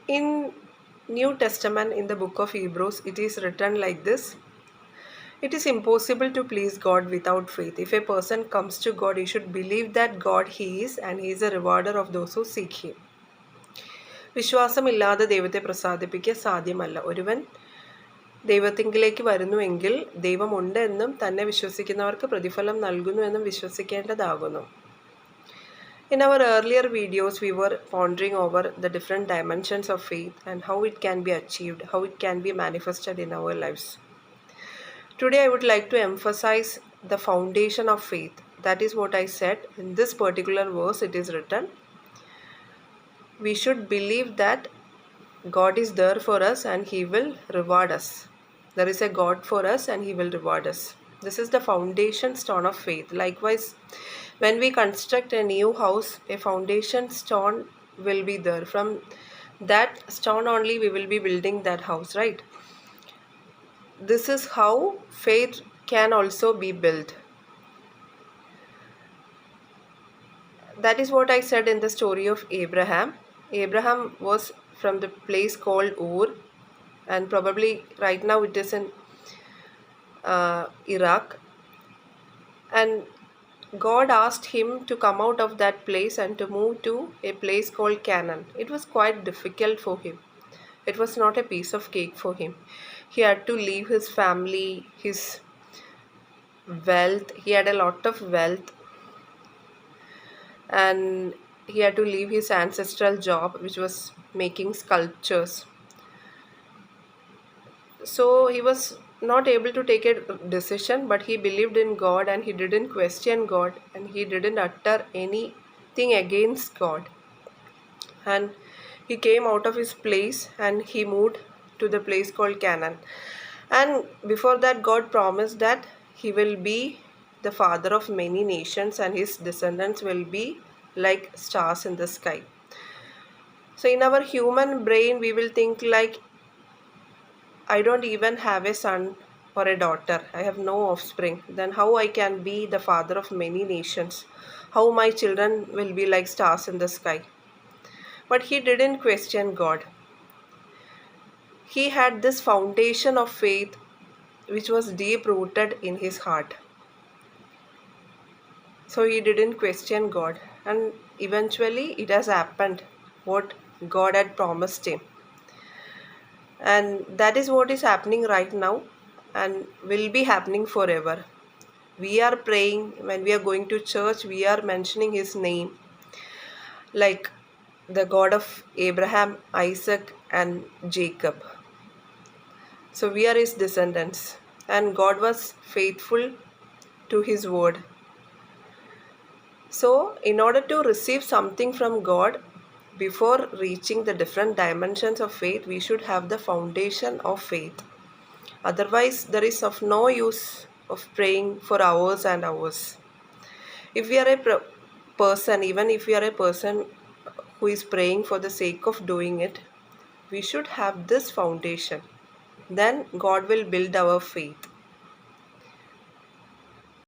In New Testament, in the book of Hebrews, it is written like this. It is impossible to please God without faith. If a person comes to God, he should believe that God he is and he is a rewarder of those who seek him. വിശ്വാസമില്ലാതെ ദൈവത്തെ പ്രസാദിപ്പിക്കുക സാധ്യമല്ല. ഒരുവൻ ദൈവത്തിങ്കിലേക്ക് വരുന്നുവെങ്കിൽ ദൈവമുണ്ട് എന്നും തന്നെ വിശ്വസിക്കുന്നവർക്ക് പ്രതിഫലം നൽകുന്നു എന്നും വിശ്വസിക്കേണ്ടതാകുന്നു. In our earlier videos, we were pondering over the different dimensions of faith and how it can be achieved, how it can be manifested in our lives. Today, I would like to emphasize the foundation of faith. That is what I said. In this particular verse, it is written, we should believe that God is there for us and He will reward us. There is a God for us and He will reward us. This is the foundation stone of faith. Likewise, when we construct a new house, a foundation stone will be there. From that stone only we will be building that house, right? This is how faith can also be built. That is what I said in the story of Abraham. Abraham was from the place called Ur, and probably right now it is in Iraq. And God asked him to come out of that place and to move to a place called Canaan. It was quite difficult for him. It was not a piece of cake for him. He had to leave his family, his wealth. He had a lot of wealth. And he had to leave his ancestral job, which was making sculptures. So he was not able to take a decision, but he believed in God and he didn't question God and he didn't utter anything against God. And he came out of his place and he moved to the place called Canaan. And before that, God promised that he will be the father of many nations and his descendants will be like stars in the sky. So in our human brain, we will think like, I don't even have a son or a daughter. I have no offspring. Then how I can be the father of many nations? How my children will be like stars in the sky? But he didn't question God. He had this foundation of faith which was deep rooted in his heart. So he didn't question God. And eventually it has happened what God had promised him. And that is what is happening right now and will be happening forever. We are praying, when we are going to church, we are mentioning his name, like the God of Abraham, Isaac and Jacob. So we are his descendants and God was faithful to his word. So in order to receive something from God, before reaching the different dimensions of faith, we should have the foundation of faith. Otherwise, there is of no use of praying for hours and hours. If we are a person, even if we are a person who is praying for the sake of doing it, we should have this foundation. Then God will build our faith.